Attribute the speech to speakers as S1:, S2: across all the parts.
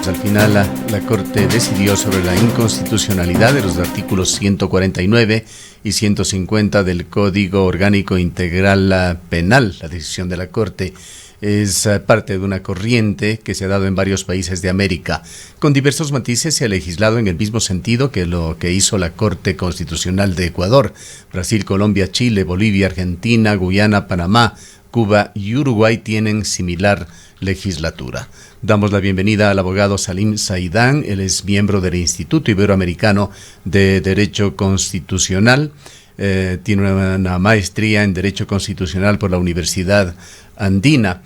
S1: al final la Corte decidió sobre la inconstitucionalidad de los artículos 149 y 150 del Código Orgánico Integral Penal. La decisión de la Corte es parte de una corriente que se ha dado en varios países de América. Con diversos matices se ha legislado en el mismo sentido que lo que hizo la Corte Constitucional de Ecuador. Brasil, Colombia, Chile, Bolivia, Argentina, Guyana, Panamá, Cuba y Uruguay tienen similar legislatura. Damos la bienvenida al abogado Salim Saidán. Él es miembro del Instituto Iberoamericano de Derecho Constitucional. Tiene una maestría en Derecho Constitucional por la Universidad Andina.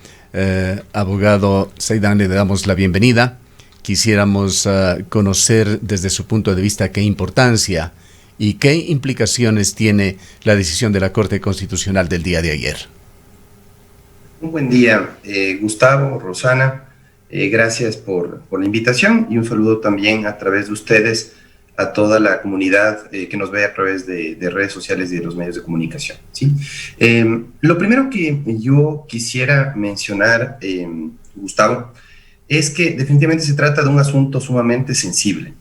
S1: Abogado Saidán, le damos la bienvenida. Quisiéramos conocer desde su punto de vista qué importancia y qué implicaciones tiene la decisión de la Corte Constitucional del día de ayer.
S2: Un buen día, Gustavo, Rosana. Gracias por la invitación y un saludo también a través de ustedes a toda la comunidad que nos ve a través de redes sociales y de los medios de comunicación, ¿sí? Lo primero que yo quisiera mencionar, Gustavo, es que definitivamente se trata de un asunto sumamente sensible,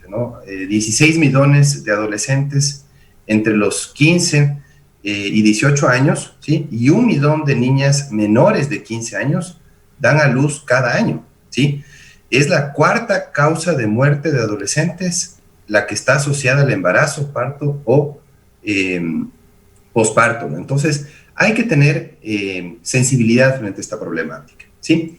S2: ¿no? 16 millones de adolescentes entre los 15 y 18 años, ¿sí? Y 1 millón de niñas menores de 15 años dan a luz cada año, ¿sí? Es la cuarta causa de muerte de adolescentes, la que está asociada al embarazo, parto o posparto, ¿no? Entonces, hay que tener sensibilidad frente a esta problemática, ¿sí?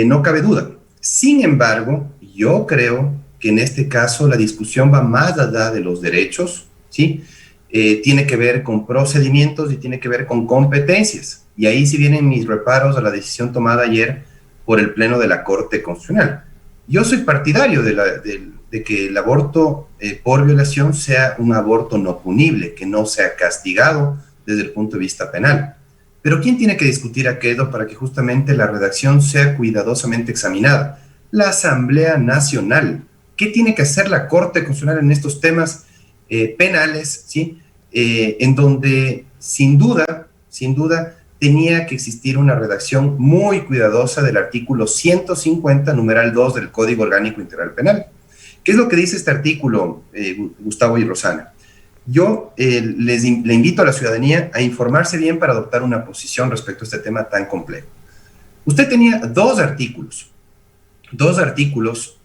S2: No cabe duda. Sin embargo, yo creo que en este caso la discusión va más allá de los derechos, ¿sí? Tiene que ver con procedimientos y tiene que ver con competencias. Y ahí sí vienen mis reparos a la decisión tomada ayer por el Pleno de la Corte Constitucional. Yo soy partidario de que el aborto por violación sea un aborto no punible, que no sea castigado desde el punto de vista penal. Pero ¿quién tiene que discutir aquello para que justamente la redacción sea cuidadosamente examinada? La Asamblea Nacional. ¿Qué tiene que hacer la Corte Constitucional en estos temas penales, ¿sí? En donde sin duda, tenía que existir una redacción muy cuidadosa del artículo 150, numeral 2 del Código Orgánico Integral Penal. ¿Qué es lo que dice este artículo, Gustavo y Rosana? Yo le invito a la ciudadanía a informarse bien para adoptar una posición respecto a este tema tan complejo. Usted tenía dos artículos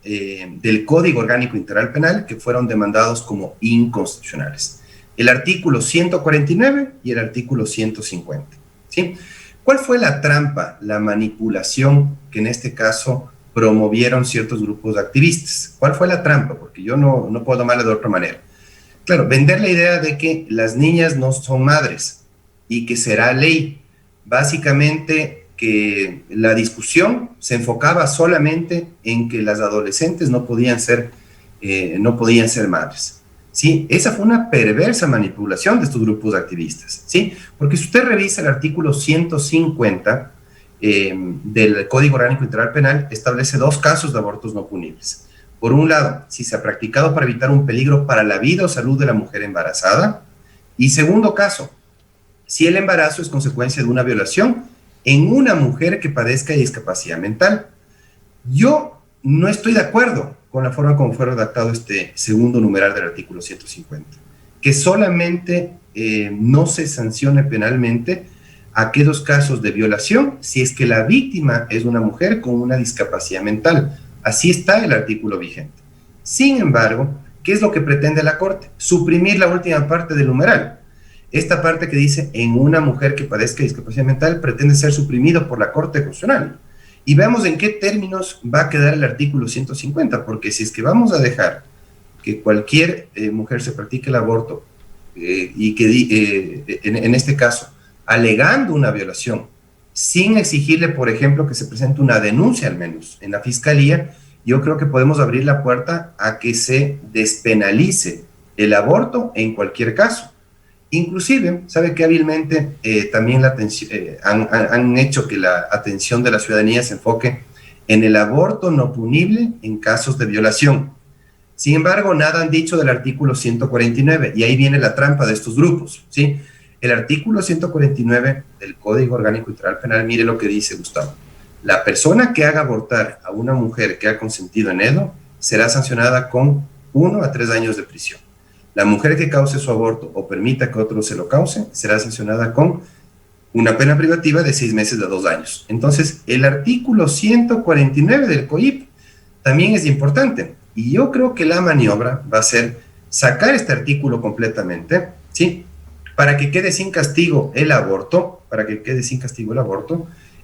S2: del Código Orgánico Integral Penal que fueron demandados como inconstitucionales. El artículo 149 y el artículo 150, ¿sí? ¿Cuál fue la trampa, la manipulación que en este caso promovieron ciertos grupos de activistas? ¿Cuál fue la trampa? Porque yo no puedo tomarla de otra manera. Claro, vender la idea de que las niñas no son madres y que será ley. Básicamente que la discusión se enfocaba solamente en que las adolescentes no podían ser madres. ¿Sí? Esa fue una perversa manipulación de estos grupos de activistas, ¿sí? Porque si usted revisa el artículo 150 del Código Orgánico Integral Penal, establece dos casos de abortos no punibles. Por un lado, si se ha practicado para evitar un peligro para la vida o salud de la mujer embarazada. Y segundo caso, si el embarazo es consecuencia de una violación en una mujer que padezca discapacidad mental. Yo no estoy de acuerdo con la forma como fue redactado este segundo numeral del artículo 150, que solamente no se sancione penalmente aquellos casos de violación si es que la víctima es una mujer con una discapacidad mental. Así está el artículo vigente. Sin embargo, ¿qué es lo que pretende la Corte? Suprimir la última parte del numeral. Esta parte que dice en una mujer que padezca discapacidad mental pretende ser suprimido por la Corte Constitucional. Y veamos en qué términos va a quedar el artículo 150, porque si es que vamos a dejar que cualquier mujer se practique el aborto y que en este caso, alegando una violación, sin exigirle, por ejemplo, que se presente una denuncia al menos en la fiscalía, yo creo que podemos abrir la puerta a que se despenalice el aborto en cualquier caso. Inclusive, sabe que hábilmente también han hecho que la atención de la ciudadanía se enfoque en el aborto no punible en casos de violación. Sin embargo, nada han dicho del artículo 149, y ahí viene la trampa de estos grupos, ¿sí? El artículo 149 del Código Orgánico Integral Penal, mire lo que dice, Gustavo. La persona que haga abortar a una mujer que ha consentido en ello será sancionada con 1 a 3 años de prisión. La mujer que cause su aborto o permita que otro se lo cause será sancionada con una pena privativa de 6 meses a 2 años. Entonces, el artículo 149 del COIP también es importante. Y yo creo que la maniobra va a ser sacar este artículo completamente, ¿sí? Para que quede sin castigo el aborto,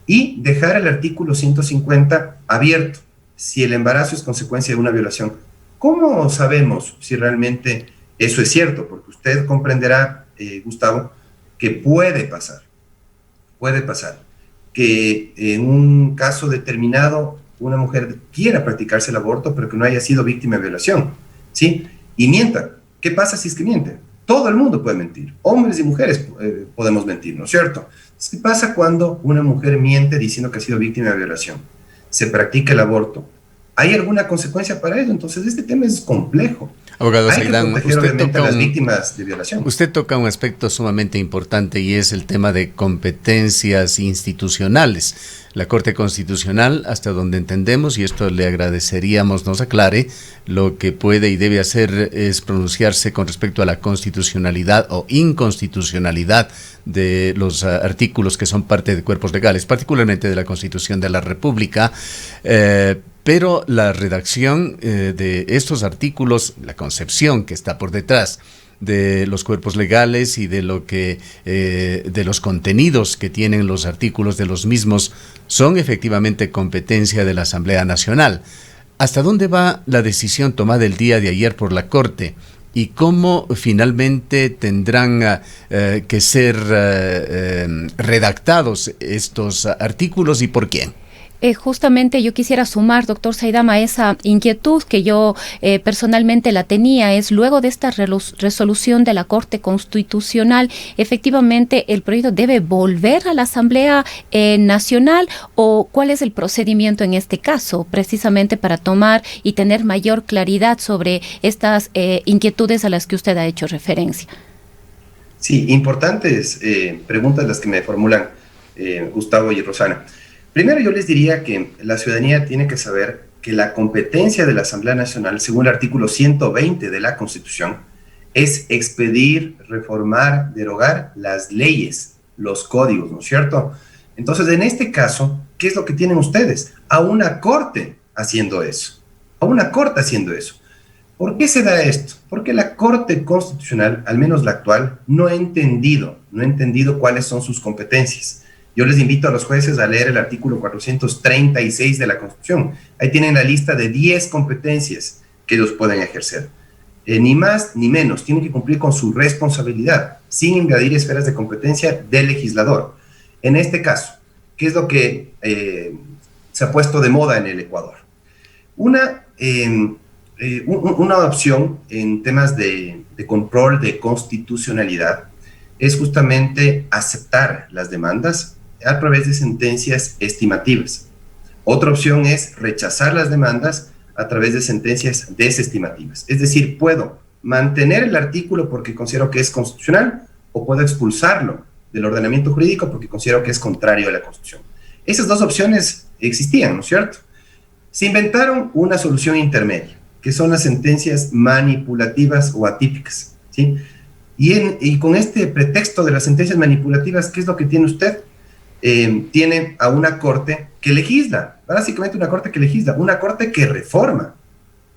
S2: y dejar el artículo 150 abierto, si el embarazo es consecuencia de una violación. ¿Cómo sabemos si realmente eso es cierto? Porque usted comprenderá, Gustavo, que puede pasar que en un caso determinado una mujer quiera practicarse el aborto, pero que no haya sido víctima de violación, ¿sí? Y mienta. ¿Qué pasa si es que miente? Todo el mundo puede mentir. Hombres y mujeres podemos mentir, ¿no es cierto? ¿Qué pasa cuando una mujer miente diciendo que ha sido víctima de violación? Se practica el aborto. ¿Hay alguna consecuencia para ello? Entonces, este tema es complejo.
S1: Abogado Saidán,
S2: usted
S1: toca un aspecto sumamente importante y es el tema de competencias institucionales. La Corte Constitucional, hasta donde entendemos, y esto le agradeceríamos nos aclare, lo que puede y debe hacer es pronunciarse con respecto a la constitucionalidad o inconstitucionalidad de los artículos que son parte de cuerpos legales, particularmente de la Constitución de la República, pero la redacción de estos artículos, la concepción que está por detrás de los cuerpos legales y de lo que de los contenidos que tienen los artículos de los mismos son efectivamente competencia de la Asamblea Nacional. ¿Hasta dónde va la decisión tomada el día de ayer por la Corte? ¿Y cómo finalmente tendrán que ser redactados estos artículos y por quién?
S3: Justamente yo quisiera sumar, doctor Saidam, a esa inquietud que yo personalmente la tenía, es luego de esta resolución de la Corte Constitucional, efectivamente el proyecto debe volver a la Asamblea Nacional, o cuál es el procedimiento en este caso, precisamente para tomar y tener mayor claridad sobre estas inquietudes a las que usted ha hecho referencia.
S2: Sí, importantes preguntas las que me formulan Gustavo y Rosana. Primero, yo les diría que la ciudadanía tiene que saber que la competencia de la Asamblea Nacional, según el artículo 120 de la Constitución, es expedir, reformar, derogar las leyes, los códigos, ¿no es cierto? Entonces, en este caso, ¿qué es lo que tienen ustedes? A una Corte haciendo eso. ¿Por qué se da esto? Porque la Corte Constitucional, al menos la actual, no ha entendido cuáles son sus competencias. Yo les invito a los jueces a leer el artículo 436 de la Constitución. Ahí tienen la lista de 10 competencias que ellos pueden ejercer. Ni más ni menos, tienen que cumplir con su responsabilidad, sin invadir esferas de competencia del legislador. En este caso, ¿qué es lo que se ha puesto de moda en el Ecuador? Una opción en temas de control de constitucionalidad es justamente aceptar las demandas a través de sentencias estimativas. Otra opción es rechazar las demandas a través de sentencias desestimativas. Es decir, puedo mantener el artículo porque considero que es constitucional, o puedo expulsarlo del ordenamiento jurídico porque considero que es contrario a la Constitución. Esas dos opciones existían, ¿no es cierto? Se inventaron una solución intermedia, que son las sentencias manipulativas o atípicas, ¿sí? Y con este pretexto de las sentencias manipulativas, ¿qué es lo que tiene usted? Tiene a una Corte que legisla, básicamente una Corte que legisla, una Corte que reforma.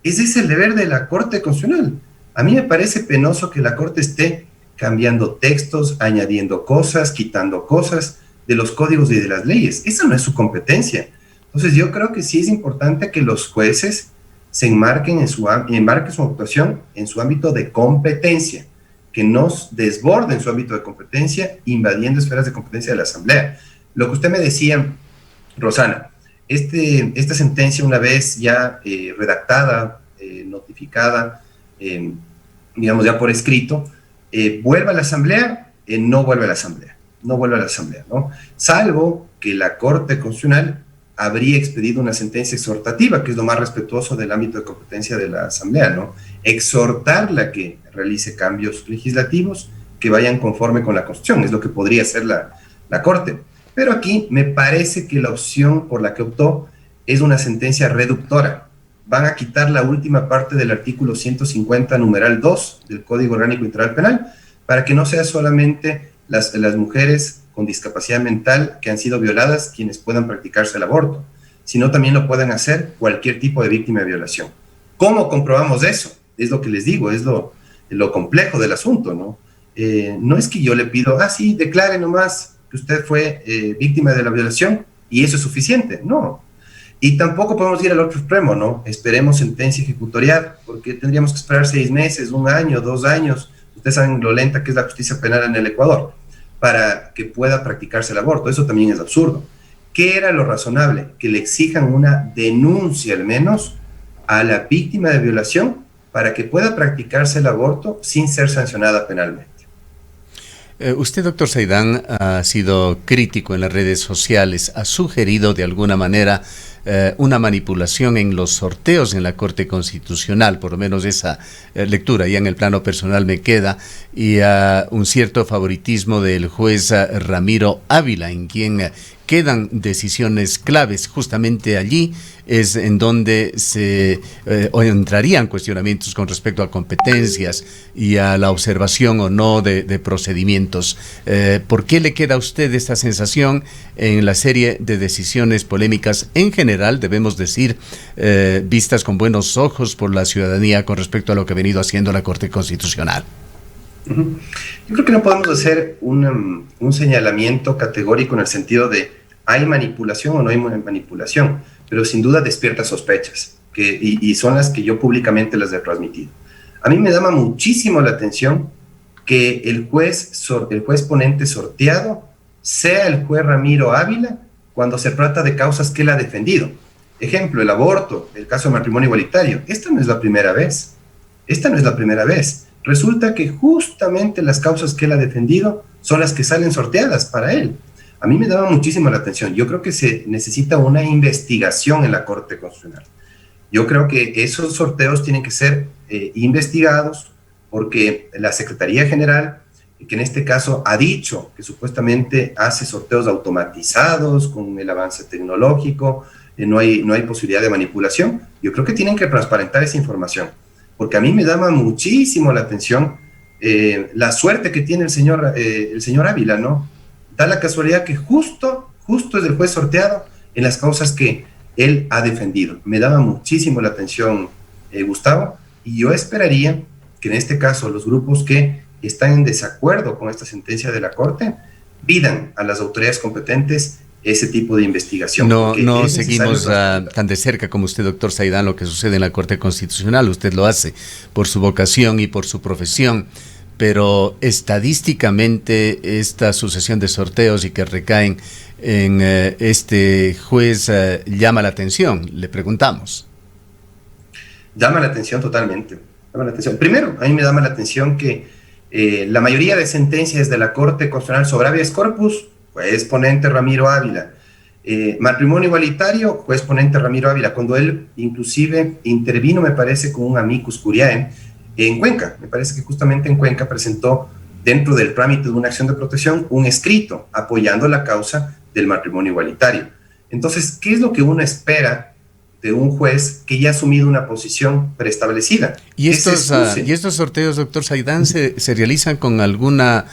S2: Ese es el deber de la Corte Constitucional. A mí me parece penoso que la Corte esté cambiando textos, añadiendo cosas, quitando cosas de los códigos y de las leyes. Esa no es su competencia. Entonces yo creo que sí es importante que los jueces se enmarquen su actuación en su ámbito de competencia, que no desborden su ámbito de competencia, invadiendo esferas de competencia de la Asamblea. Lo que usted me decía, Rosana, esta sentencia, una vez ya redactada, notificada, digamos ya por escrito, ¿vuelve a la Asamblea? No vuelve a la Asamblea, ¿no? Salvo que la Corte Constitucional habría expedido una sentencia exhortativa, que es lo más respetuoso del ámbito de competencia de la Asamblea, ¿no? Exhortarla a que realice cambios legislativos que vayan conforme con la Constitución, es lo que podría hacer la Corte. Pero aquí me parece que la opción por la que optó es una sentencia reductora. Van a quitar la última parte del artículo 150, numeral 2 del Código Orgánico Integral Penal, para que no sea solamente las mujeres con discapacidad mental que han sido violadas quienes puedan practicarse el aborto, sino también lo puedan hacer cualquier tipo de víctima de violación. ¿Cómo comprobamos eso? Es lo que les digo, es lo complejo del asunto, ¿no? No es que yo le pido, sí, declare nomás que usted fue víctima de la violación y eso es suficiente, no. Y tampoco podemos ir al otro extremo, ¿no? Esperemos sentencia ejecutorial, porque tendríamos que esperar 6 meses, 1 año, 2 años, ustedes saben lo lenta que es la justicia penal en el Ecuador, para que pueda practicarse el aborto. Eso también es absurdo. ¿Qué era lo razonable? Que le exijan una denuncia al menos a la víctima de violación para que pueda practicarse el aborto sin ser sancionada penalmente.
S1: Usted, doctor Saidán, ha sido crítico en las redes sociales, ha sugerido de alguna manera una manipulación en los sorteos en la Corte Constitucional, por lo menos esa lectura ya en el plano personal me queda, y un cierto favoritismo del juez Ramiro Ávila, en quien quedan decisiones claves. Justamente allí es en donde o entrarían cuestionamientos con respecto a competencias y a la observación o no de procedimientos. ¿Por qué le queda a usted esta sensación en la serie de decisiones polémicas en general, debemos decir, vistas con buenos ojos por la ciudadanía con respecto a lo que ha venido haciendo la Corte Constitucional?
S2: Yo creo que no podemos hacer un señalamiento categórico en el sentido de hay manipulación o no hay manipulación, pero sin duda despierta sospechas, y son las que yo públicamente las he transmitido. A mí me llama muchísimo la atención que el juez ponente sorteado sea el juez Ramiro Ávila cuando se trata de causas que él ha defendido. Ejemplo, el aborto, el caso de matrimonio igualitario. Esta no es la primera vez. Resulta que justamente las causas que él ha defendido son las que salen sorteadas para él. A mí me daba muchísimo la atención. Yo creo que se necesita una investigación en la Corte Constitucional. Yo creo que esos sorteos tienen que ser investigados porque la Secretaría General, que en este caso ha dicho que supuestamente hace sorteos automatizados con el avance tecnológico, no hay posibilidad de manipulación. Yo creo que tienen que transparentar esa información, porque a mí me llama muchísimo la atención la suerte que tiene el señor Ávila, ¿no? Da la casualidad que justo es el juez sorteado en las causas que él ha defendido. Me daba muchísimo la atención, Gustavo, y yo esperaría que en este caso los grupos que están en desacuerdo con esta sentencia de la Corte pidan a las autoridades competentes ese tipo de investigación.
S1: No seguimos tan de cerca como usted, doctor Saidán, lo que sucede en la Corte Constitucional. Usted lo hace por su vocación y por su profesión, pero estadísticamente esta sucesión de sorteos y que recaen en este juez llama la atención. Le preguntamos.
S2: Llama la atención totalmente. Primero, a mí me llama la atención que la mayoría de sentencias de la Corte Constitucional sobre habeas corpus, juez ponente Ramiro Ávila. Matrimonio igualitario, juez ponente Ramiro Ávila, cuando él inclusive intervino, me parece, con un amicus curiae en Cuenca. Me parece que justamente en Cuenca presentó, dentro del trámite de una acción de protección, un escrito apoyando la causa del matrimonio igualitario. Entonces, ¿qué es lo que uno espera de un juez que ya ha asumido una posición preestablecida?
S1: ¿Y estos sorteos, doctor Saidán, se realizan con alguna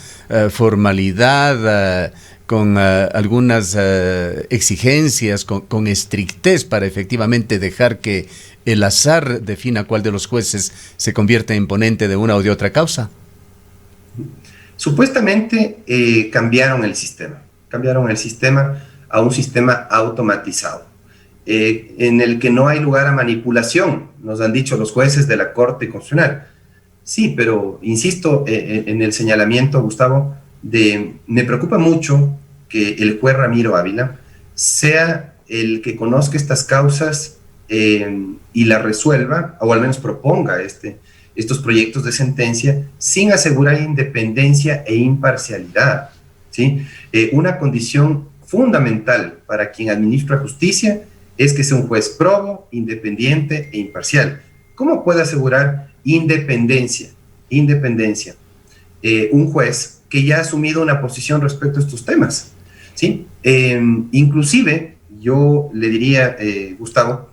S1: formalidad, con algunas exigencias, con estrictez para efectivamente dejar que el azar defina cuál de los jueces se convierte en ponente de una o de otra causa?
S2: Supuestamente cambiaron el sistema a un sistema automatizado, en el que no hay lugar a manipulación, nos han dicho los jueces de la Corte Constitucional. Sí, pero insisto en el señalamiento, Gustavo, me preocupa mucho que el juez Ramiro Ávila sea el que conozca estas causas y la resuelva, o al menos proponga estos proyectos de sentencia sin asegurar independencia e imparcialidad, ¿sí? Una condición fundamental para quien administra justicia es que sea un juez probo, independiente e imparcial. ¿Cómo puede asegurar independencia? Un juez que ya ha asumido una posición respecto a estos temas. ¿sí? Inclusive, yo le diría, Gustavo,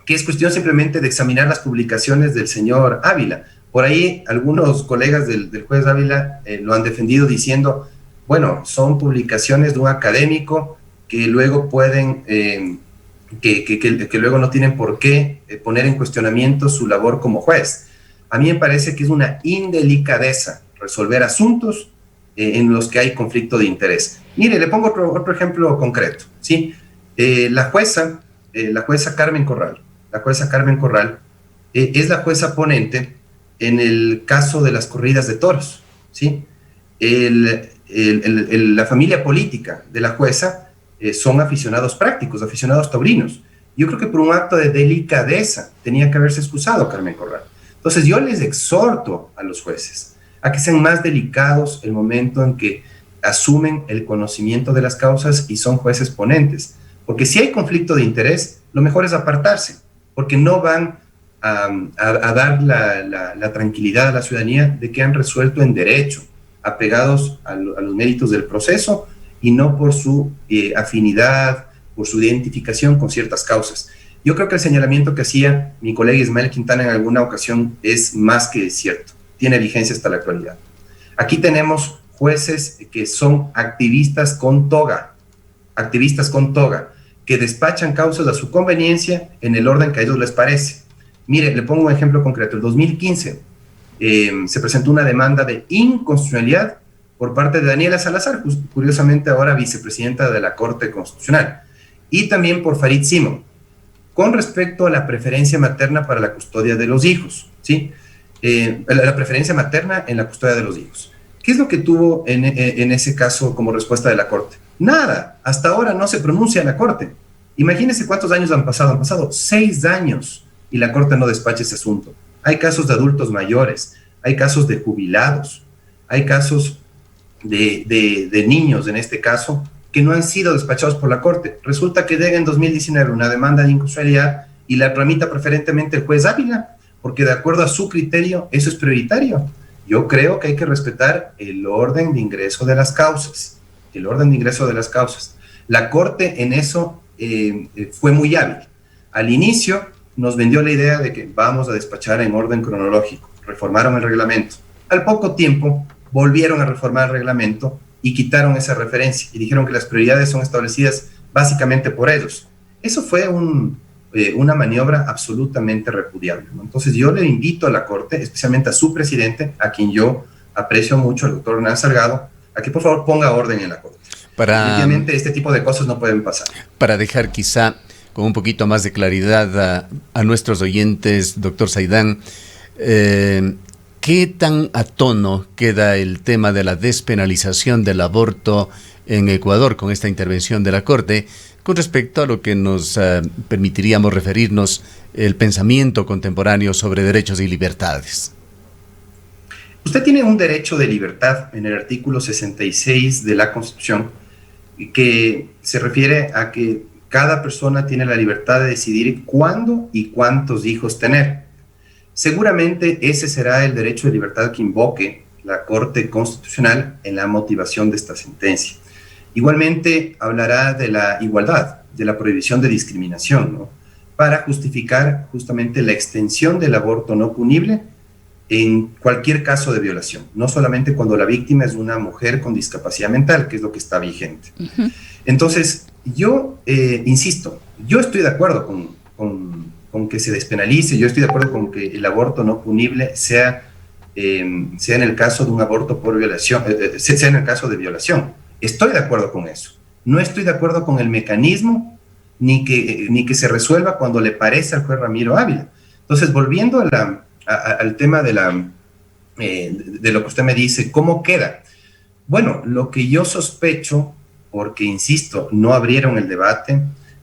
S2: que es cuestión simplemente de examinar las publicaciones del señor Ávila. Por ahí algunos colegas del juez Ávila lo han defendido diciendo, bueno, son publicaciones de un académico que luego pueden, que luego no tienen por qué poner en cuestionamiento su labor como juez. A mí me parece que es una indelicadeza resolver asuntos en los que hay conflicto de interés. Mire, le pongo otro ejemplo concreto, ¿sí? La jueza Carmen Corral, es la jueza ponente en el caso de las corridas de toros, ¿sí? La familia política de la jueza son aficionados prácticos, aficionados taurinos. Yo creo que por un acto de delicadeza tenía que haberse excusado Carmen Corral. Entonces yo les exhorto a los jueces a que sean más delicados el momento en que asumen el conocimiento de las causas y son jueces ponentes. Porque si hay conflicto de interés, lo mejor es apartarse, porque no van a dar la tranquilidad a la ciudadanía de que han resuelto en derecho, apegados a los méritos del proceso y no por su afinidad, por su identificación con ciertas causas. Yo creo que el señalamiento que hacía mi colega Ismael Quintana en alguna ocasión es más que cierto, tiene vigencia hasta la actualidad. Aquí tenemos jueces que son activistas con toga, que despachan causas a su conveniencia en el orden que a ellos les parece. Mire, le pongo un ejemplo concreto. En 2015 se presentó una demanda de inconstitucionalidad por parte de Daniela Salazar, curiosamente ahora vicepresidenta de la Corte Constitucional, y también por Farid Simon, con respecto a la preferencia materna para la custodia de los hijos, ¿sí? La preferencia materna en la custodia de los hijos. ¿Qué es lo que tuvo en ese caso como respuesta de la Corte? Nada, hasta ahora no se pronuncia la Corte. Imagínense cuántos años han pasado 6 años y la Corte no despacha ese asunto. Hay casos de adultos mayores, hay casos de jubilados, hay casos de niños en este caso que no han sido despachados por la Corte. Resulta que llega en 2019 una demanda de inconstitucionalidad y la tramita preferentemente el juez Ávila, porque de acuerdo a su criterio eso es prioritario. Yo creo que hay que respetar el orden de ingreso de las causas. La Corte en eso fue muy hábil. Al inicio nos vendió la idea de que vamos a despachar en orden cronológico. Reformaron el reglamento. Al poco tiempo volvieron a reformar el reglamento y quitaron esa referencia y dijeron que las prioridades son establecidas básicamente por ellos. Eso fue una maniobra absolutamente repudiable, ¿no? Entonces yo le invito a la Corte, especialmente a su presidente, a quien yo aprecio mucho, el doctor Hernán Salgado, a que por favor ponga orden en la Corte. Definitivamente este tipo de cosas no pueden pasar.
S1: Para dejar quizá con un poquito más de claridad a nuestros oyentes, doctor Saidán, ¿qué tan a tono queda el tema de la despenalización del aborto en Ecuador con esta intervención de la Corte con respecto a lo que nos permitiríamos referirnos el pensamiento contemporáneo sobre derechos y libertades?
S2: Usted tiene un derecho de libertad en el artículo 66 de la Constitución que se refiere a que cada persona tiene la libertad de decidir cuándo y cuántos hijos tener. Seguramente ese será el derecho de libertad que invoque la Corte Constitucional en la motivación de esta sentencia. Igualmente hablará de la igualdad, de la prohibición de discriminación, ¿no? Para justificar justamente la extensión del aborto no punible en cualquier caso de violación, no solamente cuando la víctima es una mujer con discapacidad mental, que es lo que está vigente. Uh-huh. Entonces, yo insisto, yo estoy de acuerdo con que se despenalice, yo estoy de acuerdo con que el aborto no punible sea en el caso de un aborto por violación, sea en el caso de violación. Estoy de acuerdo con eso. No estoy de acuerdo con el mecanismo ni que se resuelva cuando le parece al juez Ramiro Ávila. Entonces, volviendo al tema de lo que usted me dice, ¿cómo queda? Bueno, lo que yo sospecho, porque insisto, no abrieron el debate,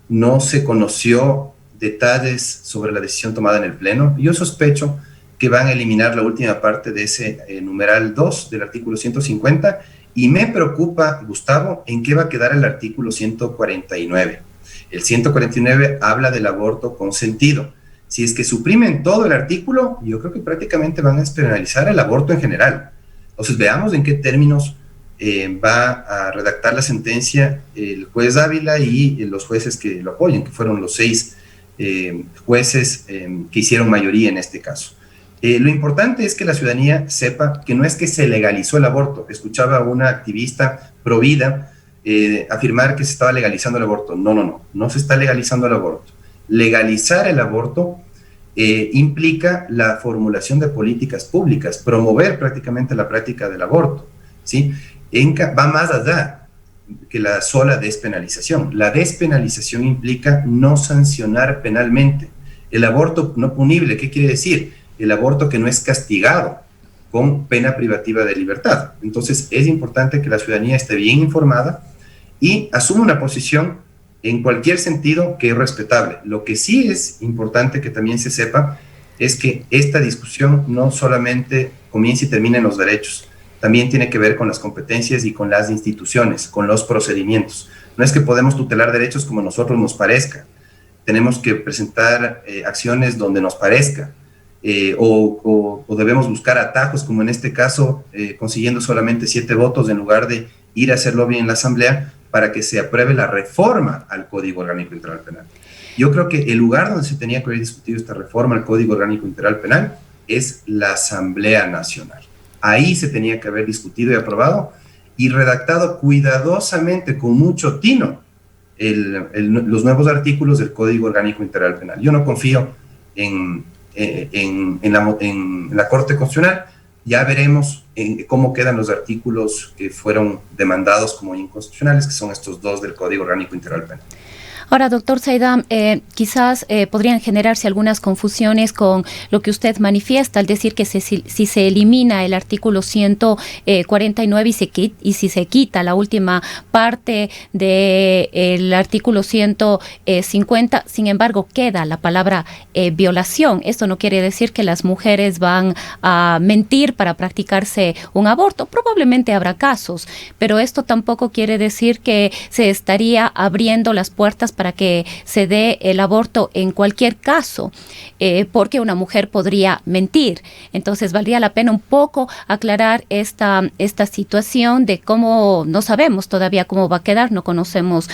S2: no se conoció detalles sobre la decisión tomada en el Pleno, yo sospecho que van a eliminar la última parte de ese numeral 2 del artículo 150 y me preocupa, Gustavo, en qué va a quedar el artículo 149. El 149 habla del aborto consentido. Si es que suprimen todo el artículo, yo creo que prácticamente van a despenalizar el aborto en general. Entonces veamos en qué términos va a redactar la sentencia el juez Ávila y los jueces que lo apoyan, que fueron los 6 jueces que hicieron mayoría en este caso. Lo importante es que la ciudadanía sepa que no es que se legalizó el aborto. Escuchaba a una activista pro vida afirmar que se estaba legalizando el aborto. No se está legalizando el aborto. Legalizar el aborto implica la formulación de políticas públicas, promover prácticamente la práctica del aborto, ¿sí? Va más allá que la sola despenalización. La despenalización implica no sancionar penalmente. El aborto no punible, ¿qué quiere decir? El aborto que no es castigado con pena privativa de libertad. Entonces es importante que la ciudadanía esté bien informada y asuma una posición en cualquier sentido que es respetable. Lo que sí es importante que también se sepa es que esta discusión no solamente comienza y termina en los derechos, también tiene que ver con las competencias y con las instituciones, con los procedimientos. No es que podemos tutelar derechos como a nosotros nos parezca, tenemos que presentar acciones donde nos parezca, o debemos buscar atajos, como en este caso, consiguiendo solamente 7 votos en lugar de ir a hacer lobby en la Asamblea para que se apruebe la reforma al Código Orgánico Integral Penal. Yo creo que el lugar donde se tenía que haber discutido esta reforma al Código Orgánico Integral Penal es la Asamblea Nacional. Ahí se tenía que haber discutido y aprobado y redactado cuidadosamente, con mucho tino, los nuevos artículos del Código Orgánico Integral Penal. Yo no confío en la Corte Constitucional. Ya veremos cómo quedan los artículos que fueron demandados como inconstitucionales, que son estos 2 del Código Orgánico Integral Penal.
S3: Ahora, doctor Saidam, quizás podrían generarse algunas confusiones con lo que usted manifiesta al decir que si se elimina el artículo 149 y si se quita la última parte del artículo 150, sin embargo, queda la palabra violación. Esto no quiere decir que las mujeres van a mentir para practicarse un aborto. Probablemente habrá casos, pero esto tampoco quiere decir que se estaría abriendo las puertas para que se dé el aborto en cualquier caso, porque una mujer podría mentir. Entonces valdría la pena un poco aclarar esta situación de cómo, no sabemos todavía cómo va a quedar, no conocemos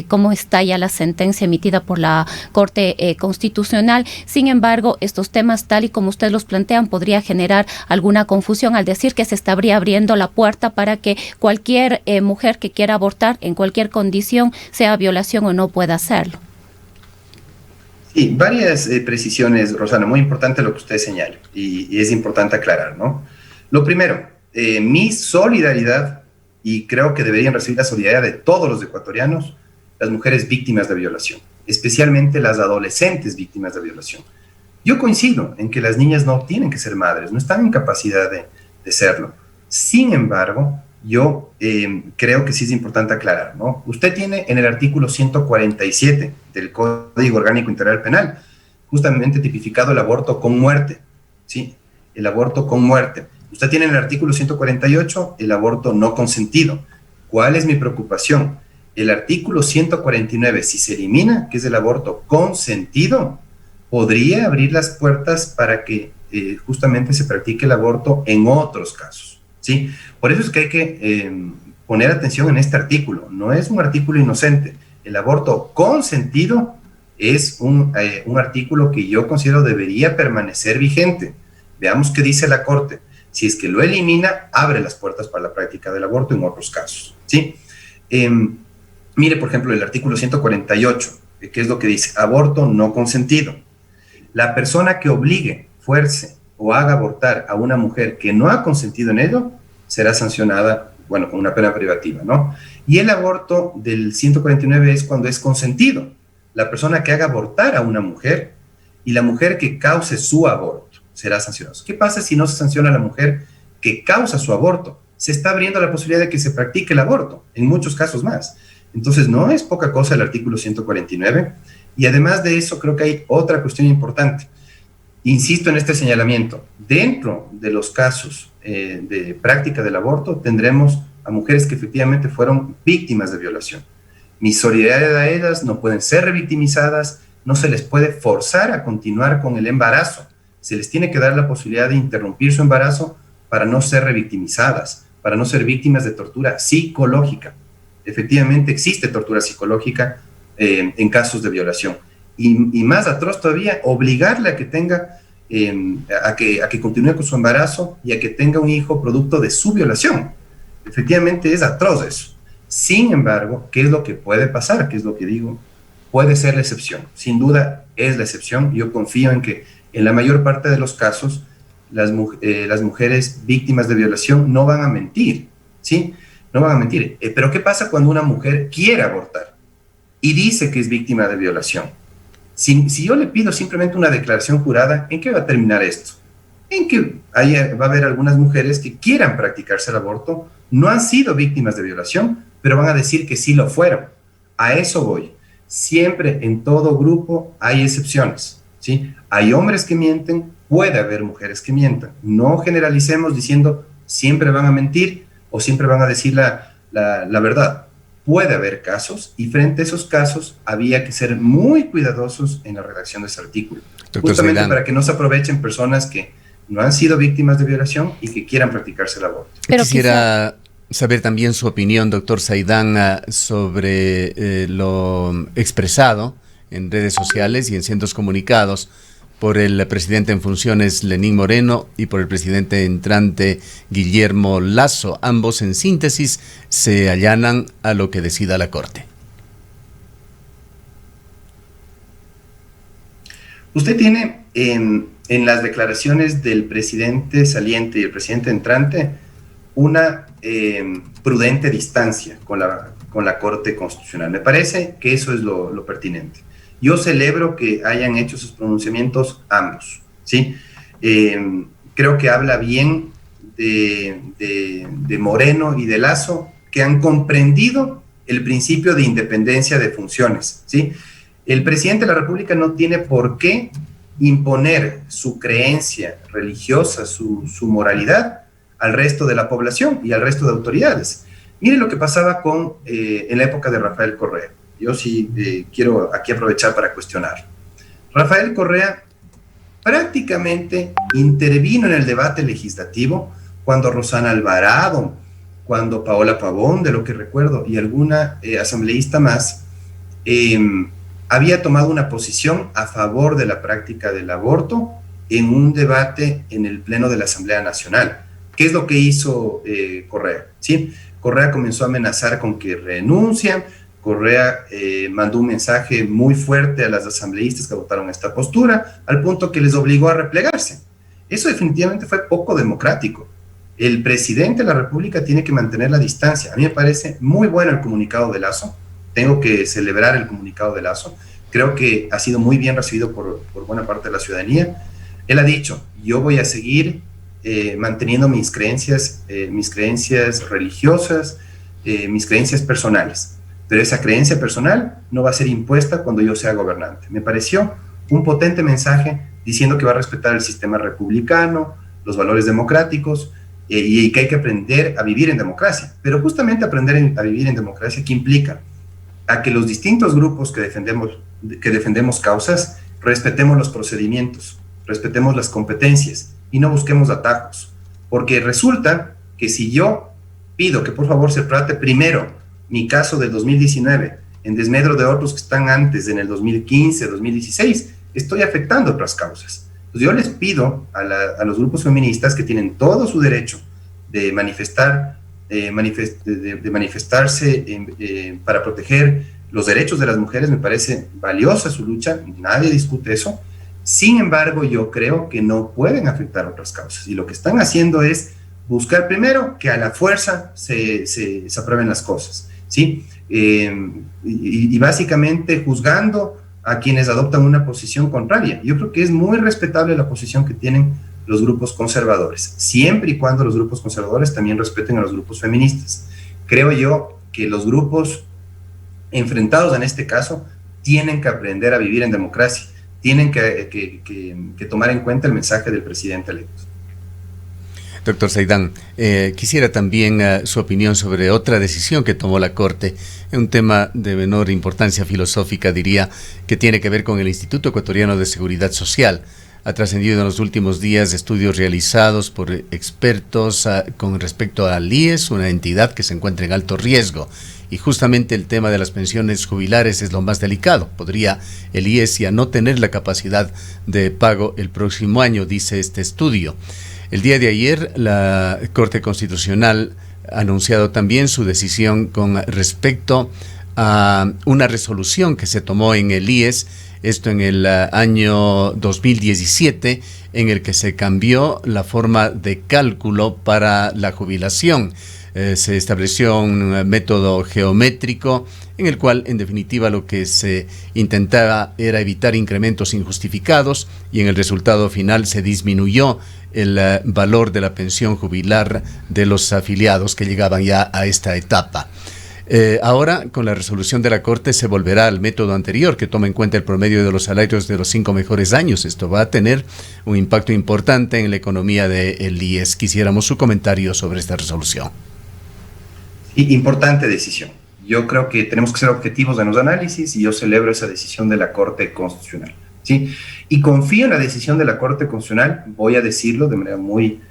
S3: cómo está ya la sentencia emitida por la Corte Constitucional. Sin embargo, estos temas, tal y como ustedes los plantean, podría generar alguna confusión al decir que se estaría abriendo la puerta para que cualquier mujer que quiera abortar en cualquier condición, sea violación o no, pueda hacerlo.
S2: Sí, varias precisiones, Rosana, muy importante lo que usted señala y es importante aclarar, ¿no? Lo primero, mi solidaridad, y creo que deberían recibir la solidaridad de todos los ecuatorianos, las mujeres víctimas de violación, especialmente las adolescentes víctimas de violación. Yo coincido en que las niñas no tienen que ser madres, no están en capacidad de serlo. Sin embargo, yo creo que sí es importante aclarar, ¿no? Usted tiene en el artículo 147 del Código Orgánico Integral Penal justamente tipificado el aborto con muerte, ¿sí? El aborto con muerte. Usted tiene en el artículo 148 el aborto no consentido. ¿Cuál es mi preocupación? El artículo 149, si se elimina, que es el aborto consentido, podría abrir las puertas para que justamente se practique el aborto en otros casos, ¿sí? Por eso es que hay que poner atención en este artículo. No es un artículo inocente. El aborto consentido es un artículo que yo considero debería permanecer vigente. Veamos qué dice la Corte. Si es que lo elimina, abre las puertas para la práctica del aborto en otros casos, ¿sí? Mire, por ejemplo, el artículo 148, que es lo que dice: aborto no consentido. La persona que obligue, fuerce o haga abortar a una mujer que no ha consentido en ello, será sancionada, bueno, con una pena privativa, ¿no? Y el aborto del 149 es cuando es consentido. La persona que haga abortar a una mujer y la mujer que cause su aborto será sancionada. ¿Qué pasa si no se sanciona a la mujer que causa su aborto? Se está abriendo la posibilidad de que se practique el aborto, en muchos casos más. Entonces, no es poca cosa el artículo 149. Y además de eso, creo que hay otra cuestión importante. Insisto en este señalamiento. Dentro de los casos de práctica del aborto, tendremos a mujeres que efectivamente fueron víctimas de violación. Mi solidaridad a ellas, no pueden ser revictimizadas, no se les puede forzar a continuar con el embarazo. Se les tiene que dar la posibilidad de interrumpir su embarazo para no ser revictimizadas, para no ser víctimas de tortura psicológica. Efectivamente existe tortura psicológica en casos de violación. Y más atroz todavía, obligarle a que tenga, a que continúe con su embarazo y a que tenga un hijo producto de su violación. Efectivamente es atroz eso. Sin embargo, ¿qué es lo que puede pasar? ¿Qué es lo que digo? Puede ser la excepción. Sin duda es la excepción. Yo confío en que en la mayor parte de los casos las mujeres víctimas de violación no van a mentir, ¿sí? No van a mentir. Pero ¿qué pasa cuando una mujer quiere abortar y dice que es víctima de violación? Si yo le pido simplemente una declaración jurada, ¿en qué va a terminar esto? En que va a haber algunas mujeres que quieran practicarse el aborto, no han sido víctimas de violación, pero van a decir que sí lo fueron. A eso voy. Siempre en todo grupo hay excepciones, ¿sí? Hay hombres que mienten, puede haber mujeres que mientan. No generalicemos diciendo siempre van a mentir o siempre van a decir la verdad. Puede haber casos y frente a esos casos había que ser muy cuidadosos en la redacción de ese artículo. Justamente para que no se aprovechen personas que no han sido víctimas de violación y que quieran practicarse el aborto.
S1: Pero quisiera saber también su opinión, doctor Saidán, sobre lo expresado en redes sociales y en cientos comunicados por el presidente en funciones Lenín Moreno y por el presidente entrante Guillermo Lasso. Ambos, en síntesis, se allanan a lo que decida la Corte.
S2: Usted tiene en las declaraciones del presidente saliente y el presidente entrante una prudente distancia con la Corte Constitucional. Me parece que eso es lo pertinente. Yo celebro que hayan hecho sus pronunciamientos ambos, ¿sí? Creo que habla bien de Moreno y de Lasso, que han comprendido el principio de independencia de funciones, ¿sí? El presidente de la República no tiene por qué imponer su creencia religiosa, su moralidad al resto de la población y al resto de autoridades. Mire lo que pasaba en la época de Rafael Correa. Yo sí quiero aquí aprovechar para cuestionar. Rafael Correa prácticamente intervino en el debate legislativo cuando Rosana Alvarado, cuando Paola Pavón, de lo que recuerdo, y alguna asambleísta más, había tomado una posición a favor de la práctica del aborto en un debate en el Pleno de la Asamblea Nacional. ¿Qué es lo que hizo Correa? ¿Sí? Correa comenzó a amenazar con que renuncian. Correa mandó un mensaje muy fuerte a las asambleístas que votaron esta postura, al punto que les obligó a replegarse. Eso definitivamente fue poco democrático. El presidente de la República tiene que mantener la distancia. A mí me parece muy bueno el comunicado de Lasso. Tengo que celebrar el comunicado de Lasso. Creo que ha sido muy bien recibido por buena parte de la ciudadanía. Él ha dicho, yo voy a seguir manteniendo mis creencias religiosas, mis creencias personales. Pero esa creencia personal no va a ser impuesta cuando yo sea gobernante. Me pareció un potente mensaje diciendo que va a respetar el sistema republicano, los valores democráticos y que hay que aprender a vivir en democracia. Pero justamente aprender a vivir en democracia, ¿qué implica? A que los distintos grupos que defendemos causas respetemos los procedimientos, respetemos las competencias y no busquemos atajos. Porque resulta que si yo pido que por favor se trate primero mi caso del 2019, en desmedro de otros que están antes, en el 2015, 2016, estoy afectando otras causas. Entonces yo les pido a los grupos feministas que tienen todo su derecho de manifestarse para proteger los derechos de las mujeres. Me parece valiosa su lucha, nadie discute eso. Sin embargo, yo creo que no pueden afectar otras causas. Y lo que están haciendo es buscar primero que a la fuerza se aprueben las cosas, ¿sí? Y básicamente juzgando a quienes adoptan una posición contraria. Yo creo que es muy respetable la posición que tienen los grupos conservadores, siempre y cuando los grupos conservadores también respeten a los grupos feministas. Creo yo que los grupos enfrentados en este caso tienen que aprender a vivir en democracia, tienen que tomar en cuenta el mensaje del presidente electo.
S1: Doctor Saidán, quisiera también su opinión sobre otra decisión que tomó la Corte, un tema de menor importancia filosófica, diría, que tiene que ver con el Instituto Ecuatoriano de Seguridad Social. ha trascendido en los últimos días estudios realizados por expertos con respecto al IES, una entidad que se encuentra en alto riesgo. Y justamente el tema de las pensiones jubilares es lo más delicado. Podría el IES ya no tener la capacidad de pago el próximo año, dice este estudio. El día de ayer, la Corte Constitucional ha anunciado también su decisión con respecto a una resolución que se tomó en el IES, esto en el año 2017, en el que se cambió la forma de cálculo para la jubilación. Se estableció un método geométrico en el cual, en definitiva, lo que se intentaba era evitar incrementos injustificados, y en el resultado final se disminuyó el valor de la pensión jubilar de los afiliados que llegaban ya a esta etapa. Ahora, con la resolución de la Corte, se volverá al método anterior, que toma en cuenta el promedio de los salarios de los 5 mejores años. Esto va a tener un impacto importante en la economía del IES. Quisiéramos su comentario sobre esta resolución.
S2: Importante decisión. Yo creo que tenemos que ser objetivos en los análisis y yo celebro esa decisión de la Corte Constitucional, ¿sí? Y confío en la decisión de la Corte Constitucional, voy a decirlo de manera muy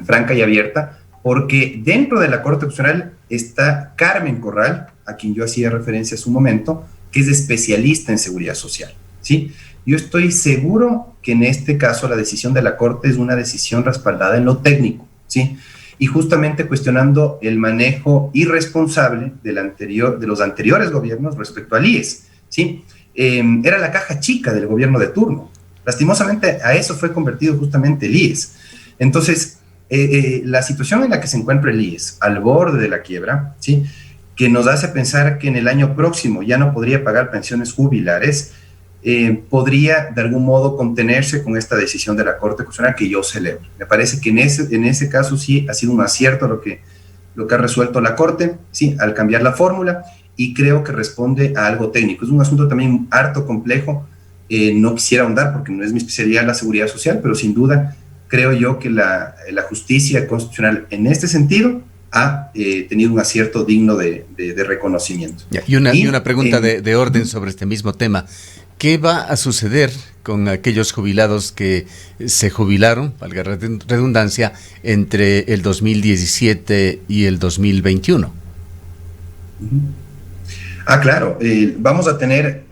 S2: franca y abierta, porque dentro de la Corte Constitucional está Carmen Corral, a quien yo hacía referencia hace un momento, que es especialista en seguridad social, ¿sí? Yo estoy seguro que en este caso la decisión de la Corte es una decisión respaldada en lo técnico, ¿sí? Y justamente cuestionando el manejo irresponsable de los anteriores gobiernos respecto al IES, ¿sí? Era la caja chica del gobierno de turno. Lastimosamente a eso fue convertido justamente el IES. Entonces, la situación en la que se encuentra el IES, al borde de la quiebra, ¿sí?, que nos hace pensar que en el año próximo ya no podría pagar pensiones jubilares, podría de algún modo contenerse con esta decisión de la Corte Constitucional que yo celebro. Me parece que en ese caso sí ha sido un acierto lo que ha resuelto la Corte, ¿sí?, al cambiar la fórmula, y creo que responde a algo técnico. Es un asunto también harto complejo, no quisiera ahondar porque no es mi especialidad la seguridad social, pero sin duda creo yo que la justicia constitucional en este sentido ha tenido un acierto digno de reconocimiento.
S1: Y una pregunta de orden sobre este mismo tema. ¿Qué va a suceder con aquellos jubilados que se jubilaron, valga la redundancia, entre el 2017 y el 2021?
S2: Claro, vamos a tener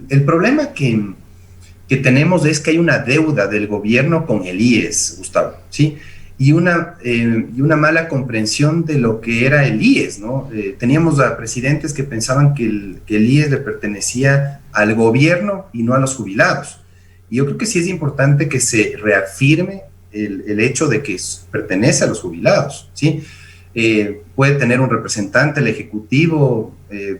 S2: el problema que tenemos es que hay una deuda del gobierno con el IES, Gustavo, ¿sí? Y una mala comprensión de lo que era el IES, ¿no? Teníamos a presidentes que pensaban que el IES le pertenecía al gobierno y no a los jubilados. Y yo creo que sí es importante que se reafirme el hecho de que pertenece a los jubilados, ¿sí? Puede tener un representante, el Ejecutivo,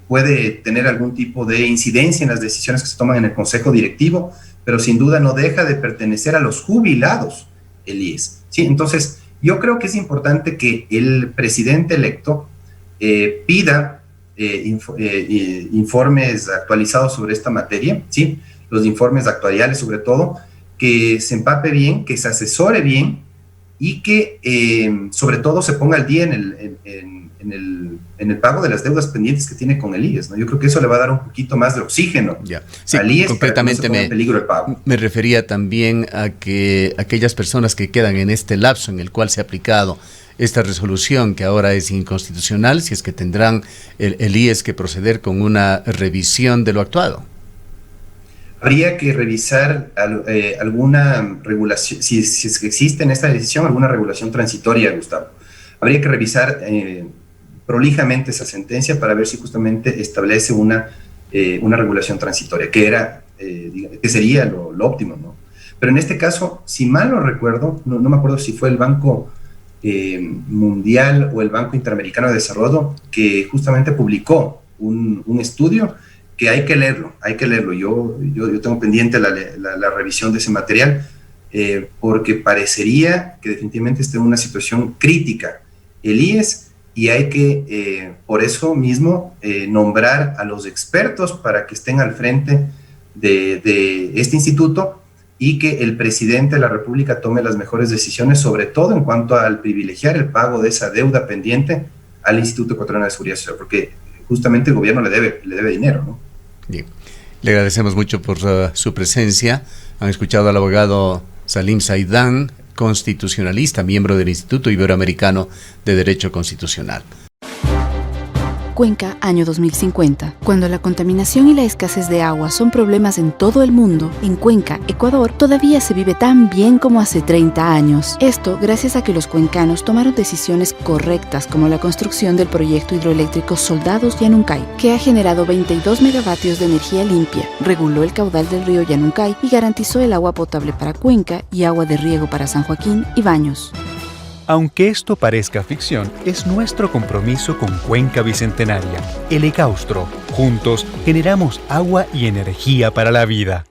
S2: puede tener algún tipo de incidencia en las decisiones que se toman en el Consejo Directivo, pero sin duda no deja de pertenecer a los jubilados el IES, ¿sí? Entonces, yo creo que es importante que el presidente electo pida informes actualizados sobre esta materia, ¿sí?, los informes actuariales sobre todo, que se empape bien, que se asesore bien y que sobre todo se ponga al día en el pago de las deudas pendientes que tiene con el IES, ¿no? Yo creo que eso le va a dar un poquito más de oxígeno
S1: sí,
S2: al IES,
S1: concretamente
S2: para que no se ponga en peligro el pago.
S1: Me refería también a que aquellas personas que quedan en este lapso en el cual se ha aplicado esta resolución, que ahora es inconstitucional, si es que tendrán el IES que proceder con una revisión de lo actuado.
S2: Habría que revisar alguna regulación, si es que existe en esta decisión alguna regulación transitoria, Gustavo. Habría que revisar prolijamente esa sentencia para ver si justamente establece una regulación transitoria, que sería lo óptimo, ¿no? Pero en este caso, si mal no recuerdo, no me acuerdo si fue el Banco Mundial o el Banco Interamericano de Desarrollo, que justamente publicó un estudio que hay que leerlo. Yo tengo pendiente la revisión de ese material, porque parecería que definitivamente está en una situación crítica el IES, y hay que, por eso mismo, nombrar a los expertos para que estén al frente de este instituto, y que el presidente de la República tome las mejores decisiones, sobre todo en cuanto al privilegiar el pago de esa deuda pendiente al Instituto Ecuatoriano de Seguridad Social, porque justamente el gobierno le debe dinero, ¿no?
S1: Bien. Le agradecemos mucho por su presencia. Han escuchado al abogado Salim Saidán, constitucionalista, miembro del Instituto Iberoamericano de Derecho Constitucional.
S4: Cuenca, año 2050. Cuando la contaminación y la escasez de agua son problemas en todo el mundo, en Cuenca, Ecuador, todavía se vive tan bien como hace 30 años. Esto gracias a que los cuencanos tomaron decisiones correctas, como la construcción del proyecto hidroeléctrico Soldados Yanuncay, que ha generado 22 megavatios de energía limpia, reguló el caudal del río Yanuncay y garantizó el agua potable para Cuenca y agua de riego para San Joaquín y Baños.
S5: Aunque esto parezca ficción, es nuestro compromiso con Cuenca Bicentenaria, el Ecaustro. Juntos generamos agua y energía para la vida.